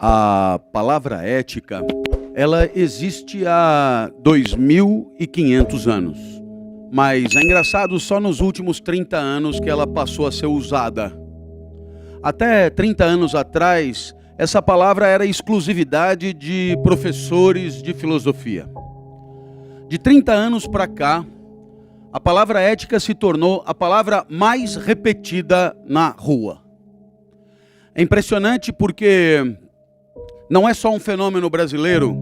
A palavra ética, ela existe há 2.500 anos. Mas é engraçado, só nos últimos 30 anos que ela passou a ser usada. Até 30 anos atrás, essa palavra era exclusividade de professores de filosofia. De 30 anos para cá, a palavra ética se tornou a palavra mais repetida na rua. É impressionante porque não é só um fenômeno brasileiro,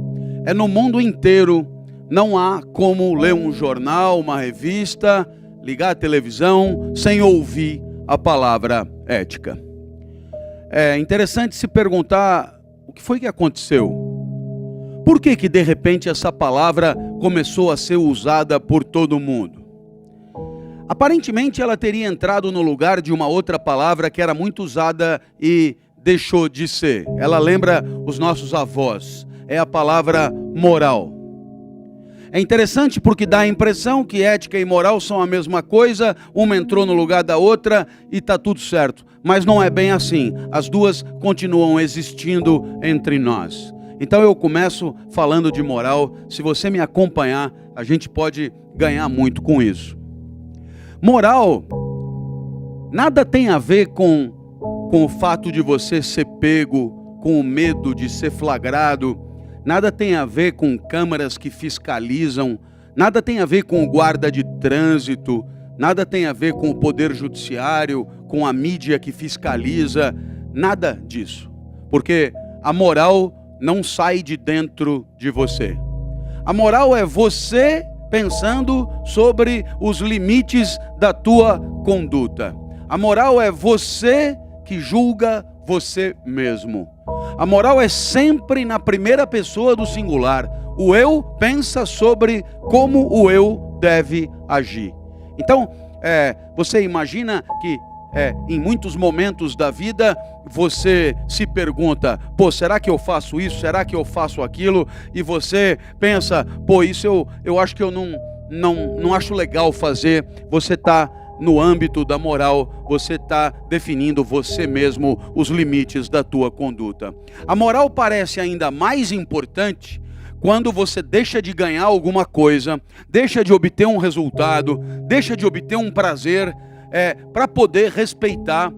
é no mundo inteiro. Não há como ler um jornal, uma revista, ligar a televisão sem ouvir a palavra ética. É interessante se perguntar o que foi que aconteceu. Por que de repente essa palavra começou a ser usada por todo mundo? Aparentemente ela teria entrado no lugar de uma outra palavra que era muito usada e deixou de ser. Ela lembra os nossos avós. É a palavra moral. É interessante porque dá a impressão que ética e moral são a mesma coisa, uma entrou no lugar da outra e está tudo certo. Mas não é bem assim. As duas continuam existindo entre nós. Então eu começo falando de moral. Se você me acompanhar, a gente pode ganhar muito com isso. Moral nada tem a ver com o fato de você ser pego, com o medo de ser flagrado. Nada tem a ver com câmaras que fiscalizam, nada tem a ver com o guarda de trânsito, nada tem a ver com o poder judiciário, com a mídia que fiscaliza, nada disso. Porque a moral não sai de dentro de você. A moral é você pensando sobre os limites da tua conduta. A moral é você que julga você mesmo. A moral é sempre na primeira pessoa do singular. O eu pensa sobre como o eu deve agir. Então, você imagina que em muitos momentos da vida você se pergunta: pô, será que eu faço isso? Será que eu faço aquilo? E você pensa: pô, isso eu acho que eu não acho legal fazer. Você está no âmbito da moral, você está definindo você mesmo os limites da tua conduta. A moral parece ainda mais importante quando você deixa de ganhar alguma coisa, deixa de obter um resultado, deixa de obter um prazer, para poder respeitar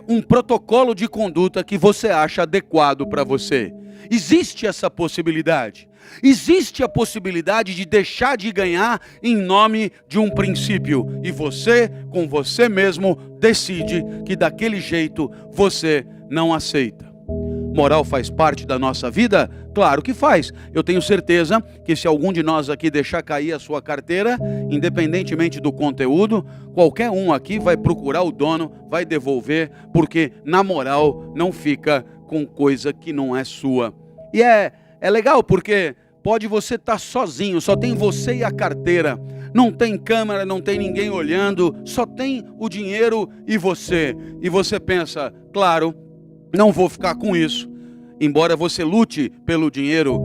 um protocolo de conduta que você acha adequado para você. Existe essa possibilidade. Existe a possibilidade de deixar de ganhar em nome de um princípio. E você, com você mesmo, decide que daquele jeito você não aceita. Moral faz parte da nossa vida? Claro que faz. Eu tenho certeza que se algum de nós aqui deixar cair a sua carteira, independentemente do conteúdo, qualquer um aqui vai procurar o dono, vai devolver, porque na moral não fica com coisa que não é sua. E é legal porque pode você estar sozinho, só tem você e a carteira. Não tem câmera, não tem ninguém olhando, só tem o dinheiro e você. E você pensa: claro, não vou ficar com isso. Embora você lute pelo dinheiro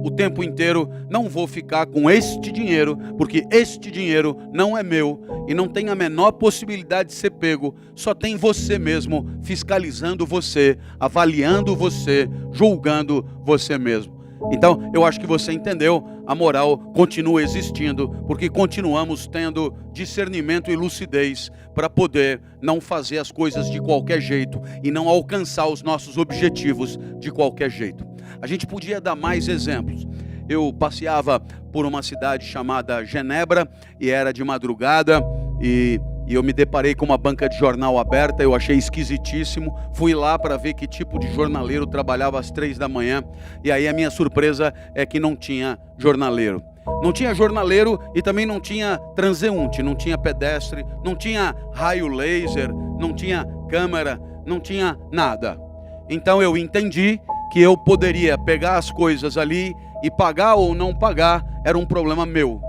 o tempo inteiro, não vou ficar com este dinheiro, porque este dinheiro não é meu e não tem a menor possibilidade de ser pego. Só tem você mesmo fiscalizando você, avaliando você, julgando você mesmo. Então, eu acho que você entendeu, a moral continua existindo, porque continuamos tendo discernimento e lucidez para poder não fazer as coisas de qualquer jeito e não alcançar os nossos objetivos de qualquer jeito. A gente podia dar mais exemplos. Eu passeava por uma cidade chamada Genebra e era de madrugada e eu me deparei com uma banca de jornal aberta. Eu achei esquisitíssimo. Fui lá para ver que tipo de jornaleiro trabalhava às 3 da manhã. E aí a minha surpresa é que não tinha jornaleiro. Não tinha jornaleiro e também não tinha transeunte, não tinha pedestre, não tinha raio laser, não tinha câmera, não tinha nada. Então eu entendi que eu poderia pegar as coisas ali e pagar ou não pagar era um problema meu.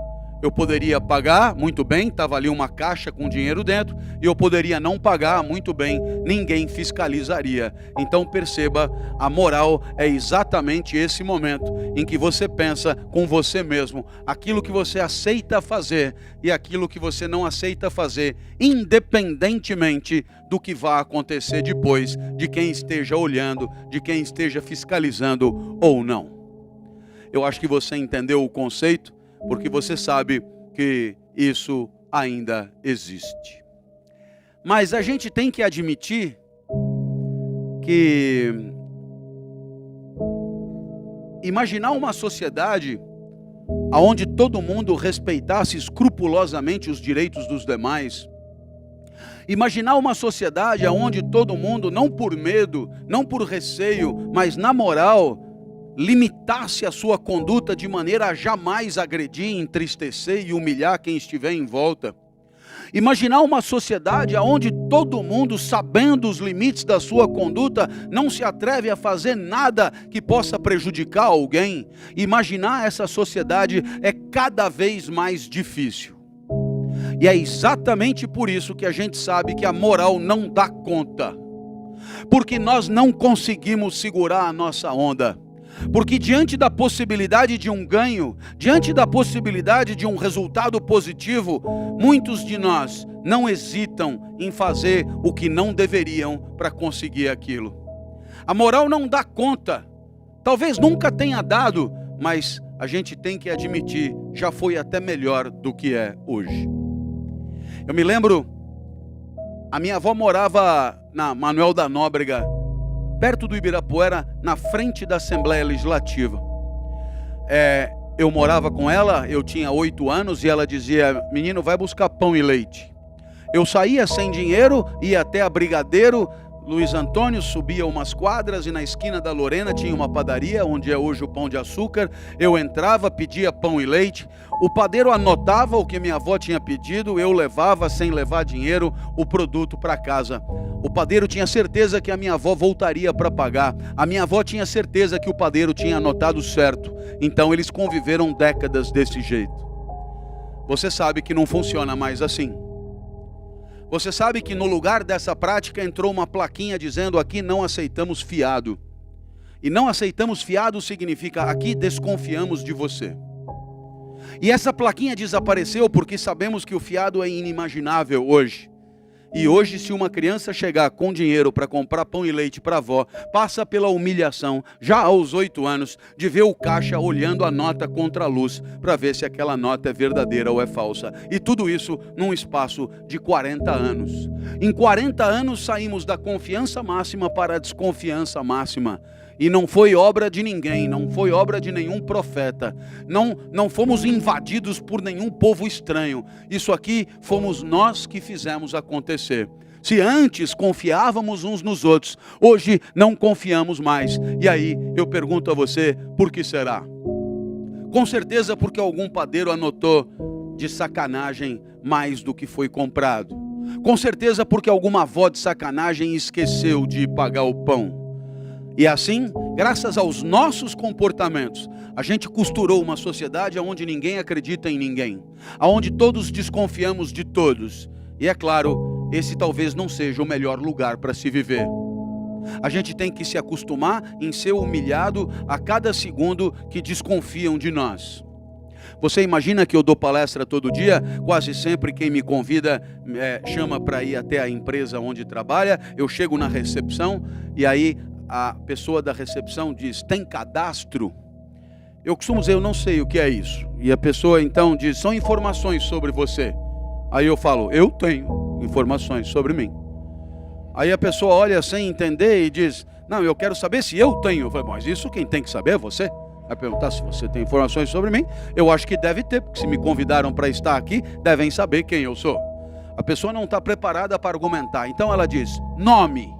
Eu poderia pagar, muito bem, estava ali uma caixa com dinheiro dentro, e eu poderia não pagar, muito bem, ninguém fiscalizaria. Então perceba, a moral é exatamente esse momento em que você pensa com você mesmo, aquilo que você aceita fazer e aquilo que você não aceita fazer, independentemente do que vai acontecer depois, de quem esteja olhando, de quem esteja fiscalizando ou não. Eu acho que você entendeu o conceito, porque você sabe que isso ainda existe. Mas a gente tem que admitir que imaginar uma sociedade onde todo mundo respeitasse escrupulosamente os direitos dos demais, imaginar uma sociedade onde todo mundo, não por medo, não por receio, mas na moral, limitasse a sua conduta de maneira a jamais agredir, entristecer e humilhar quem estiver em volta. Imaginar uma sociedade onde todo mundo, sabendo os limites da sua conduta, não se atreve a fazer nada que possa prejudicar alguém. Imaginar essa sociedade é cada vez mais difícil. E é exatamente por isso que a gente sabe que a moral não dá conta. Porque nós não conseguimos segurar a nossa onda. Porque diante da possibilidade de um ganho, diante da possibilidade de um resultado positivo, muitos de nós não hesitam em fazer o que não deveriam para conseguir aquilo. A moral não dá conta, talvez nunca tenha dado, mas a gente tem que admitir, já foi até melhor do que é hoje. Eu me lembro, a minha avó morava na Manuel da Nóbrega, perto do Ibirapuera, na frente da Assembleia Legislativa. Eu morava com ela, eu tinha 8 anos, e ela dizia: menino, vai buscar pão e leite. Eu saía sem dinheiro, ia até a Brigadeiro Luiz Antônio, subia umas quadras, e na esquina da Lorena tinha uma padaria, onde é hoje o Pão de Açúcar. Eu entrava, pedia pão e leite, o padeiro anotava o que minha avó tinha pedido, eu levava, sem levar dinheiro, o produto para casa. O padeiro tinha certeza que a minha avó voltaria para pagar, a minha avó tinha certeza que o padeiro tinha anotado certo, então eles conviveram décadas desse jeito. Você sabe que não funciona mais assim. Você sabe que no lugar dessa prática entrou uma plaquinha dizendo: aqui não aceitamos fiado. E não aceitamos fiado significa: aqui desconfiamos de você. E essa plaquinha desapareceu porque sabemos que o fiado é inimaginável hoje. E hoje, se uma criança chegar com dinheiro para comprar pão e leite para a avó, passa pela humilhação, já aos 8 anos, de ver o caixa olhando a nota contra a luz, para ver se aquela nota é verdadeira ou é falsa. E tudo isso num espaço de 40 anos. Em 40 anos saímos da confiança máxima para a desconfiança máxima. E não foi obra de ninguém, não foi obra de nenhum profeta, não fomos invadidos por nenhum povo estranho. Isso aqui fomos nós que fizemos acontecer. Se antes confiávamos uns nos outros, hoje não confiamos mais. E aí eu pergunto a você, por que será? Com certeza porque algum padeiro anotou de sacanagem mais do que foi comprado. Com certeza porque alguma avó de sacanagem esqueceu de pagar o pão. E assim, graças aos nossos comportamentos, a gente costurou uma sociedade onde ninguém acredita em ninguém, onde todos desconfiamos de todos. E é claro, esse talvez não seja o melhor lugar para se viver. A gente tem que se acostumar em ser humilhado a cada segundo que desconfiam de nós. Você imagina que eu dou palestra todo dia? Quase sempre quem me convida chama para ir até a empresa onde trabalha. Eu chego na recepção e aí a pessoa da recepção diz: tem cadastro? Eu costumo dizer: eu não sei o que é isso. E a pessoa então diz: são informações sobre você. Aí eu falo: eu tenho informações sobre mim. Aí a pessoa olha sem entender e diz: não, eu quero saber se eu tenho. Eu falo: mas isso quem tem que saber é você. Vai perguntar se você tem informações sobre mim. Eu acho que deve ter, porque se me convidaram para estar aqui, devem saber quem eu sou. A pessoa não está preparada para argumentar. Então ela diz: nome.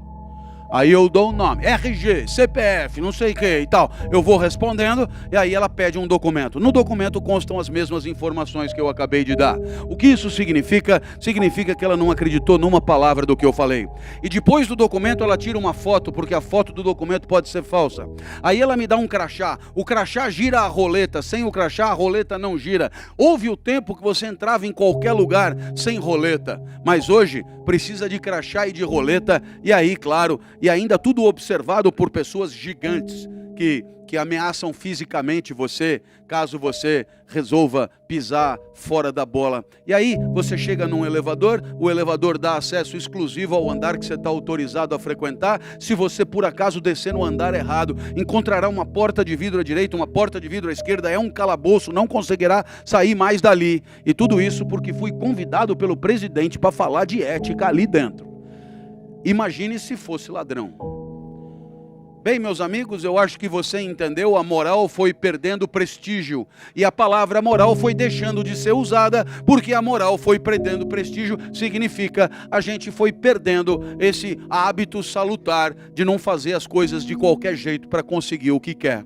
Aí eu dou o nome, RG, CPF, não sei o que e tal. Eu vou respondendo e aí ela pede um documento. No documento constam as mesmas informações que eu acabei de dar. O que isso significa? Significa que ela não acreditou numa palavra do que eu falei. E depois do documento ela tira uma foto, porque a foto do documento pode ser falsa. Aí ela me dá um crachá. O crachá gira a roleta. Sem o crachá a roleta não gira. Houve o tempo que você entrava em qualquer lugar sem roleta. Mas hoje precisa de crachá e de roleta. E aí, claro, e ainda tudo observado por pessoas gigantes que ameaçam fisicamente você, caso você resolva pisar fora da bola. E aí você chega num elevador, o elevador dá acesso exclusivo ao andar que você está autorizado a frequentar. Se você por acaso descer no andar errado, encontrará uma porta de vidro à direita, uma porta de vidro à esquerda, é um calabouço, não conseguirá sair mais dali. E tudo isso porque fui convidado pelo presidente para falar de ética ali dentro. Imagine se fosse ladrão. Bem, meus amigos, eu acho que você entendeu, a moral foi perdendo prestígio. E a palavra moral foi deixando de ser usada, porque a moral foi perdendo prestígio, significa a gente foi perdendo esse hábito salutar de não fazer as coisas de qualquer jeito para conseguir o que quer.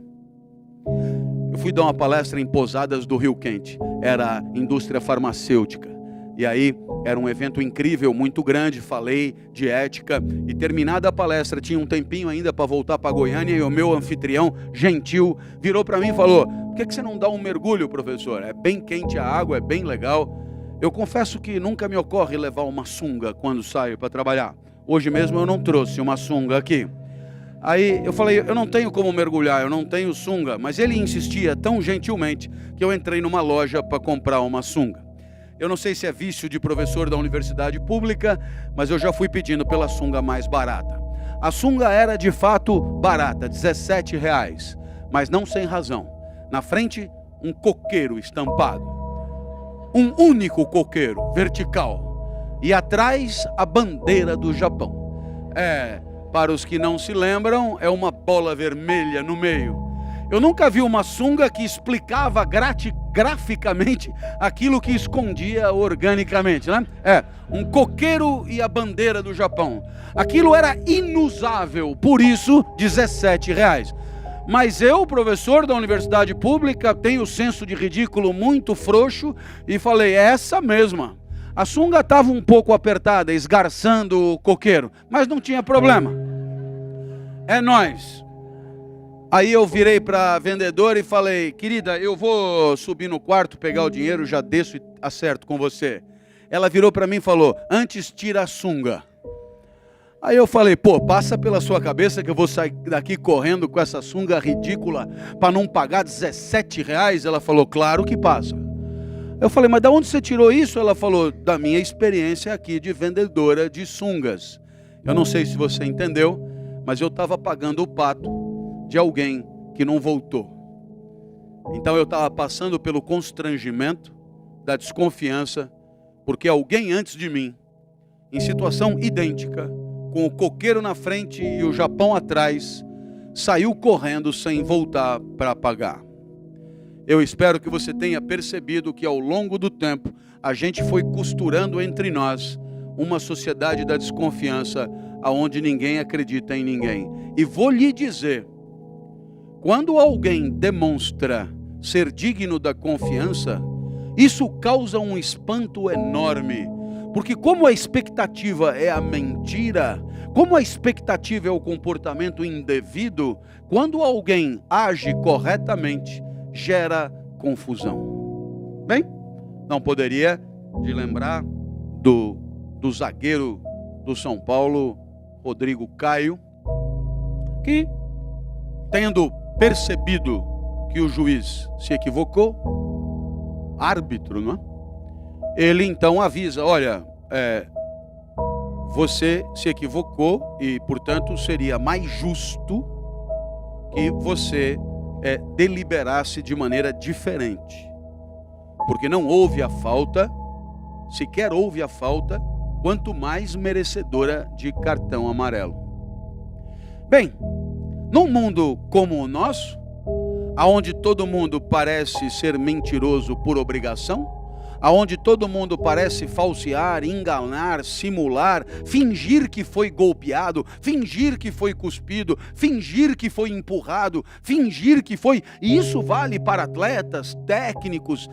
Eu fui dar uma palestra em Posadas do Rio Quente, era indústria farmacêutica. E aí, era um evento incrível, muito grande, falei de ética. E terminada a palestra, tinha um tempinho ainda para voltar para Goiânia. E o meu anfitrião, gentil, virou para mim e falou: por que você não dá um mergulho, professor? É bem quente a água, é bem legal. Eu confesso que nunca me ocorre levar uma sunga quando saio para trabalhar. Hoje mesmo eu não trouxe uma sunga aqui. Aí eu falei: eu não tenho como mergulhar, eu não tenho sunga. Mas ele insistia tão gentilmente que eu entrei numa loja para comprar uma sunga. Eu não sei se é vício de professor da universidade pública, mas eu já fui pedindo pela sunga mais barata. A sunga era de fato barata, R$17, mas não sem razão. Na frente, um coqueiro estampado. Um único coqueiro, vertical. E atrás, a bandeira do Japão. Para os que não se lembram, é uma bola vermelha no meio. Eu nunca vi uma sunga que explicava graficamente aquilo que escondia organicamente, né? Um coqueiro e a bandeira do Japão. Aquilo era inusável, por isso R$17. Mas eu, professor da universidade pública, tenho senso de ridículo muito frouxo e falei: é essa mesma. A sunga estava um pouco apertada, esgarçando o coqueiro, mas não tinha problema. É nóis. Aí eu virei para a vendedora e falei: querida, eu vou subir no quarto, pegar o dinheiro, já desço e acerto com você. Ela virou para mim e falou: antes tira a sunga. Aí eu falei: pô, passa pela sua cabeça que eu vou sair daqui correndo com essa sunga ridícula para não pagar R$17? Ela falou: claro que passa. Eu falei: mas de onde você tirou isso? Ela falou: da minha experiência aqui de vendedora de sungas. Eu não sei se você entendeu, mas eu estava pagando o pato de alguém que não voltou. Então eu estava passando pelo constrangimento da desconfiança, porque alguém antes de mim, em situação idêntica, com o coqueiro na frente e o Japão atrás, saiu correndo sem voltar para pagar. Eu espero que você tenha percebido que ao longo do tempo a gente foi costurando entre nós uma sociedade da desconfiança, aonde ninguém acredita em ninguém. E vou lhe dizer, quando alguém demonstra ser digno da confiança, isso causa um espanto enorme. Porque como a expectativa é a mentira, como a expectativa é o comportamento indevido, quando alguém age corretamente, gera confusão. Bem, não poderia de lembrar do zagueiro do São Paulo, Rodrigo Caio, que, tendo percebido que o juiz se equivocou, árbitro, não é? Ele então avisa: olha, você se equivocou e, portanto, seria mais justo que você deliberasse de maneira diferente. Porque não houve a falta, sequer houve a falta, quanto mais merecedora de cartão amarelo. Bem, num mundo como o nosso, onde todo mundo parece ser mentiroso por obrigação, aonde todo mundo parece falsear, enganar, simular, fingir que foi golpeado, fingir que foi cuspido, fingir que foi empurrado, fingir que foi... E isso vale para atletas, técnicos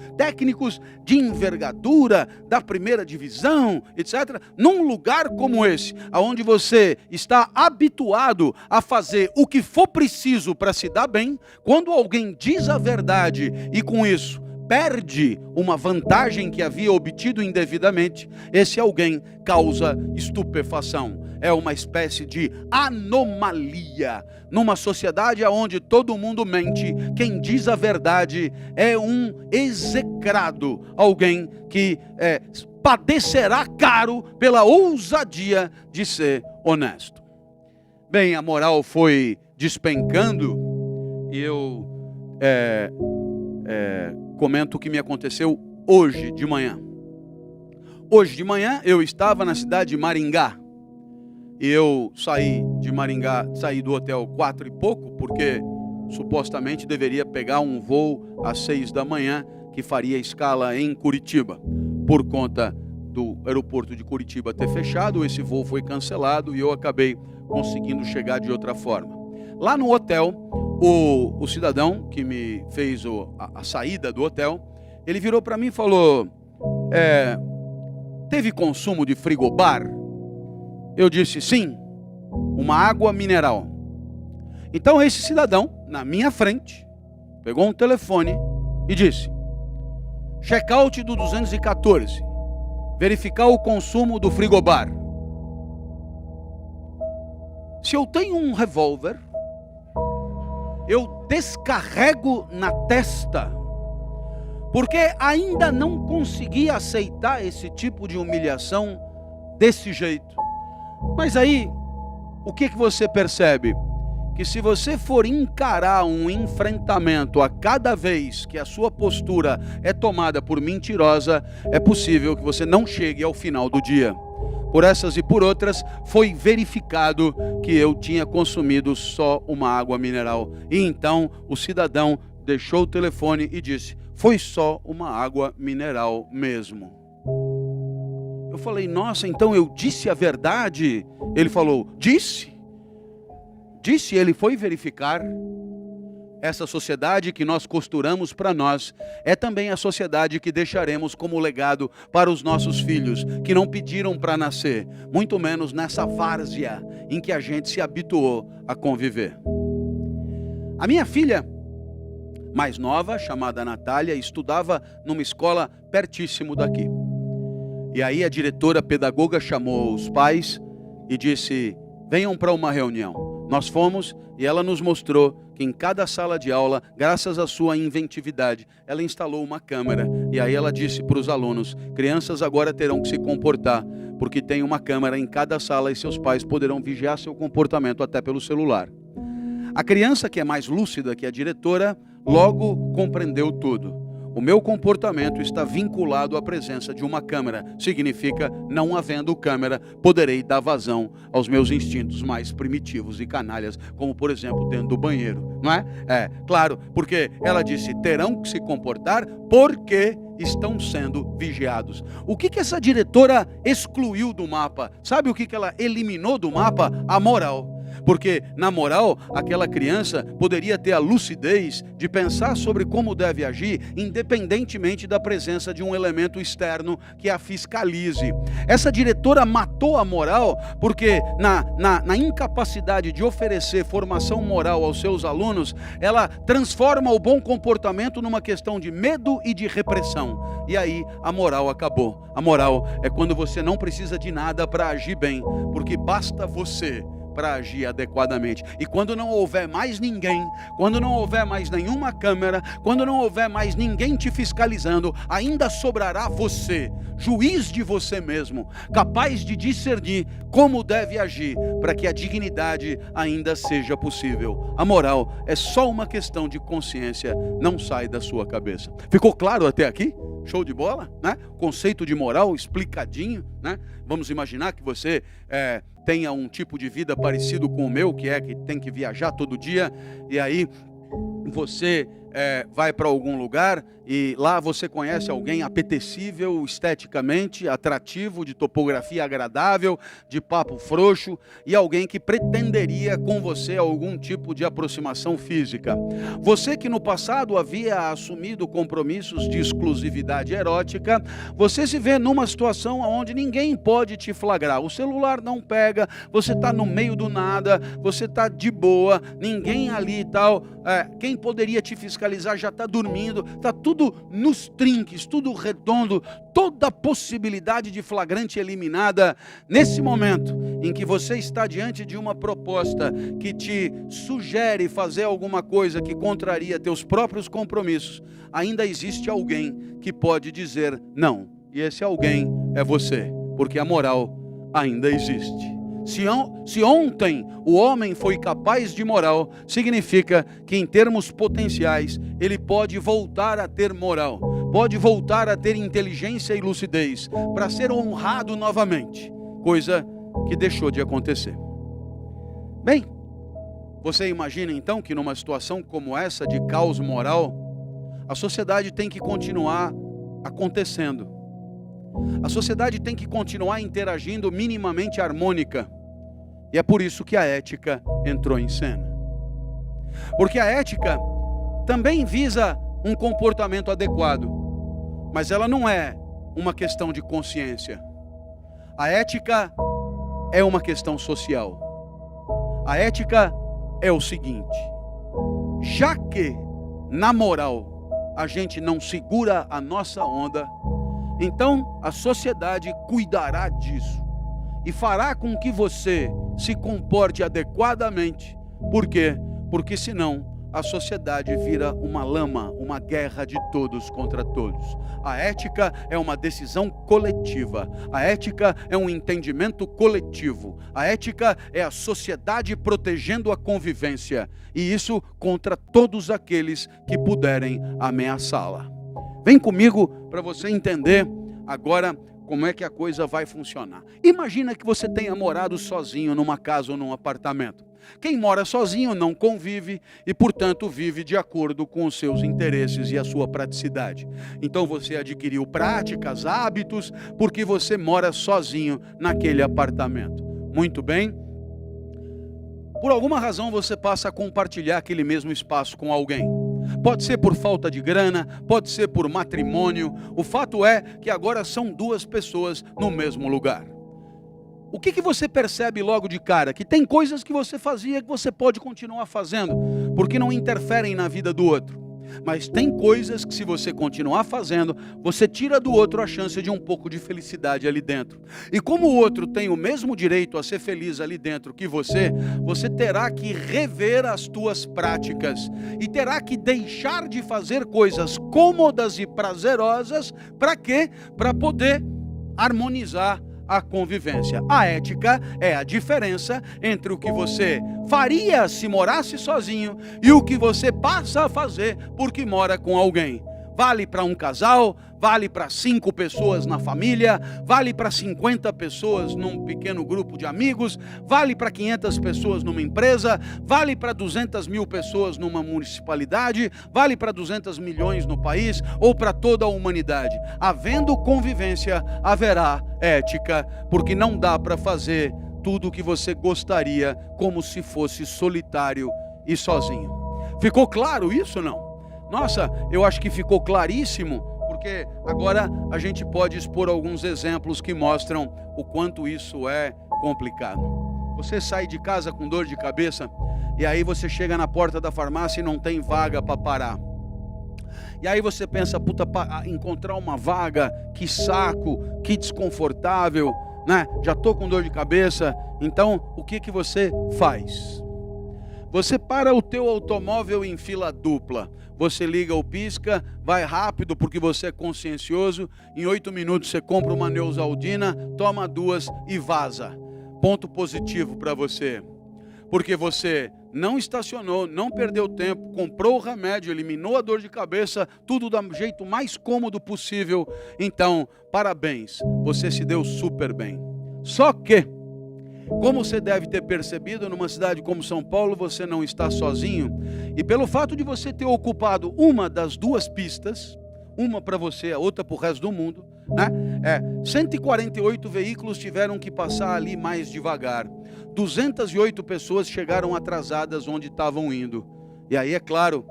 de envergadura, da primeira divisão, etc. Num lugar como esse, aonde você está habituado a fazer o que for preciso para se dar bem, quando alguém diz a verdade e com isso perde uma vantagem que havia obtido indevidamente, esse alguém causa estupefação. É uma espécie de anomalia. Numa sociedade onde todo mundo mente, quem diz a verdade é um execrado, alguém que padecerá caro pela ousadia de ser honesto. Bem, a moral foi despencando e eu comento o que me aconteceu hoje de manhã. Hoje de manhã eu estava na cidade de Maringá. E eu saí de Maringá, saí do hotel 4 e pouco, porque supostamente deveria pegar um voo às 6 da manhã, que faria escala em Curitiba. Por conta do aeroporto de Curitiba ter fechado, esse voo foi cancelado e eu acabei conseguindo chegar de outra forma. Lá no hotel, o cidadão que me fez a saída do hotel, ele virou para mim e falou, teve consumo de frigobar? Eu disse, sim, uma água mineral. Então esse cidadão, na minha frente, pegou um telefone e disse, check-out do 214, verificar o consumo do frigobar. Se eu tenho um revólver, eu descarrego na testa, porque ainda não consegui aceitar esse tipo de humilhação desse jeito. Mas aí, o que você percebe? Que se você for encarar um enfrentamento a cada vez que a sua postura é tomada por mentirosa, é possível que você não chegue ao final do dia. Por essas e por outras, foi verificado que eu tinha consumido só uma água mineral. E então o cidadão deixou o telefone e disse, foi só uma água mineral mesmo. Eu falei, nossa, então eu disse a verdade? Ele falou, disse, ele foi verificar. Essa sociedade que nós costuramos para nós é também a sociedade que deixaremos como legado para os nossos filhos, que não pediram para nascer, muito menos nessa várzea em que a gente se habituou a conviver. A minha filha mais nova, chamada Natália, estudava numa escola pertíssimo daqui. E aí a diretora pedagoga chamou os pais e disse, venham para uma reunião. Nós fomos e ela nos mostrou que em cada sala de aula, graças à sua inventividade, ela instalou uma câmera. E aí ela disse para os alunos, crianças agora terão que se comportar, porque tem uma câmera em cada sala e seus pais poderão vigiar seu comportamento até pelo celular. A criança que é mais lúcida que a diretora, logo compreendeu tudo. O meu comportamento está vinculado à presença de uma câmera. Significa, não havendo câmera, poderei dar vazão aos meus instintos mais primitivos e canalhas, como por exemplo dentro do banheiro, não é? Claro, porque ela disse, terão que se comportar porque estão sendo vigiados. O que essa diretora excluiu do mapa? Sabe o que ela eliminou do mapa? A moral. Porque, na moral, aquela criança poderia ter a lucidez de pensar sobre como deve agir, independentemente da presença de um elemento externo que a fiscalize. Essa diretora matou a moral, porque na incapacidade de oferecer formação moral aos seus alunos, ela transforma o bom comportamento numa questão de medo e de repressão. E aí, a moral acabou. A moral é quando você não precisa de nada para agir bem, porque basta você para agir adequadamente. E quando não houver mais ninguém, quando não houver mais nenhuma câmera, quando não houver mais ninguém te fiscalizando, ainda sobrará você, juiz de você mesmo, capaz de discernir como deve agir para que a dignidade ainda seja possível. A moral é só uma questão de consciência, não sai da sua cabeça. Ficou claro até aqui? Show de bola, né? Conceito de moral explicadinho, né? Vamos imaginar que você tenha um tipo de vida parecido com o meu, que tem que viajar todo dia, e aí você vai para algum lugar e lá você conhece alguém apetecível esteticamente, atrativo, de topografia agradável, de papo frouxo, e alguém que pretenderia com você algum tipo de aproximação física. Você que no passado havia assumido compromissos de exclusividade erótica, você se vê numa situação onde ninguém pode te flagrar. O celular não pega, você está no meio do nada, você está de boa, ninguém ali e tal, quem poderia te fiscalizar já está dormindo, está tudo nos trinques, tudo redondo, toda a possibilidade de flagrante eliminada. Nesse momento em que você está diante de uma proposta que te sugere fazer alguma coisa que contraria teus próprios compromissos, ainda existe alguém que pode dizer não, e esse alguém é você, porque a moral ainda existe. Se ontem o homem foi capaz de moral, significa que em termos potenciais ele pode voltar a ter moral, pode voltar a ter inteligência e lucidez para ser honrado novamente, coisa que deixou de acontecer. Bem, você imagina então que numa situação como essa de caos moral, a sociedade tem que continuar acontecendo. A sociedade tem que continuar interagindo minimamente harmônica. E é por isso que a ética entrou em cena. Porque a ética também visa um comportamento adequado, mas ela não é uma questão de consciência. A ética é uma questão social. A ética é o seguinte: já que na moral a gente não segura a nossa onda, então a sociedade cuidará disso e fará com que você se comporte adequadamente. Por quê? Porque senão a sociedade vira uma lama, uma guerra de todos contra todos. A ética é uma decisão coletiva. A ética é um entendimento coletivo. A ética é a sociedade protegendo a convivência. E isso contra todos aqueles que puderem ameaçá-la. Vem comigo para você entender agora como é que a coisa vai funcionar. Imagina que você tenha morado sozinho numa casa ou num apartamento. Quem mora sozinho não convive e, portanto, vive de acordo com os seus interesses e a sua praticidade. Então você adquiriu práticas, hábitos, porque você mora sozinho naquele apartamento. Muito bem. Por alguma razão você passa a compartilhar aquele mesmo espaço com alguém. Pode ser por falta de grana, pode ser por matrimônio. O fato é que agora são duas pessoas no mesmo lugar. O que você percebe logo de cara? Que tem coisas que você fazia que você pode continuar fazendo, porque não interferem na vida do outro. Mas tem coisas que, se você continuar fazendo, você tira do outro a chance de um pouco de felicidade ali dentro. E como o outro tem o mesmo direito a ser feliz ali dentro que você terá que rever as tuas práticas e terá que deixar de fazer coisas cômodas e prazerosas. Para quê? Para poder harmonizar a convivência. A ética é a diferença entre o que você faria se morasse sozinho e o que você passa a fazer porque mora com alguém. Vale para um casal, vale para 5 pessoas na família, vale para 50 pessoas num pequeno grupo de amigos, vale para 500 pessoas numa empresa, vale para 200 mil pessoas numa municipalidade, vale para 200 milhões no país ou para toda a humanidade. Havendo convivência, haverá ética, porque não dá para fazer tudo o que você gostaria como se fosse solitário e sozinho. Ficou claro isso ou não? Nossa, eu acho que ficou claríssimo, porque agora a gente pode expor alguns exemplos que mostram o quanto isso é complicado. Você sai de casa com dor de cabeça e aí você chega na porta da farmácia e não tem vaga para parar. E aí você pensa, puta, encontrar uma vaga, que saco, que desconfortável, né? Já tô com dor de cabeça. Então, o que você faz? Você para o teu automóvel em fila dupla. Você liga o pisca, vai rápido porque você é consciencioso. Em 8 minutos você compra uma Neosaldina, toma 2 e vaza. Ponto positivo para você. Porque você não estacionou, não perdeu tempo, comprou o remédio, eliminou a dor de cabeça, tudo do jeito mais cômodo possível. Então, parabéns, você se deu super bem. Só que Como você deve ter percebido, numa cidade como São Paulo, você não está sozinho. E pelo fato de você ter ocupado uma das duas pistas, uma para você, a outra para o resto do mundo, né? 148 veículos tiveram que passar ali mais devagar. 208 pessoas chegaram atrasadas onde estavam indo. E aí, é claro,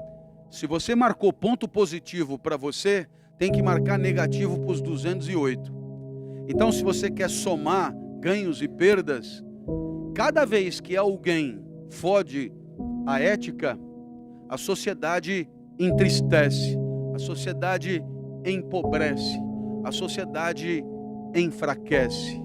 se você marcou ponto positivo para você, tem que marcar negativo para os 208. Então, se você quer somar ganhos e perdas, cada vez que alguém fode a ética, a sociedade entristece, a sociedade empobrece, a sociedade enfraquece.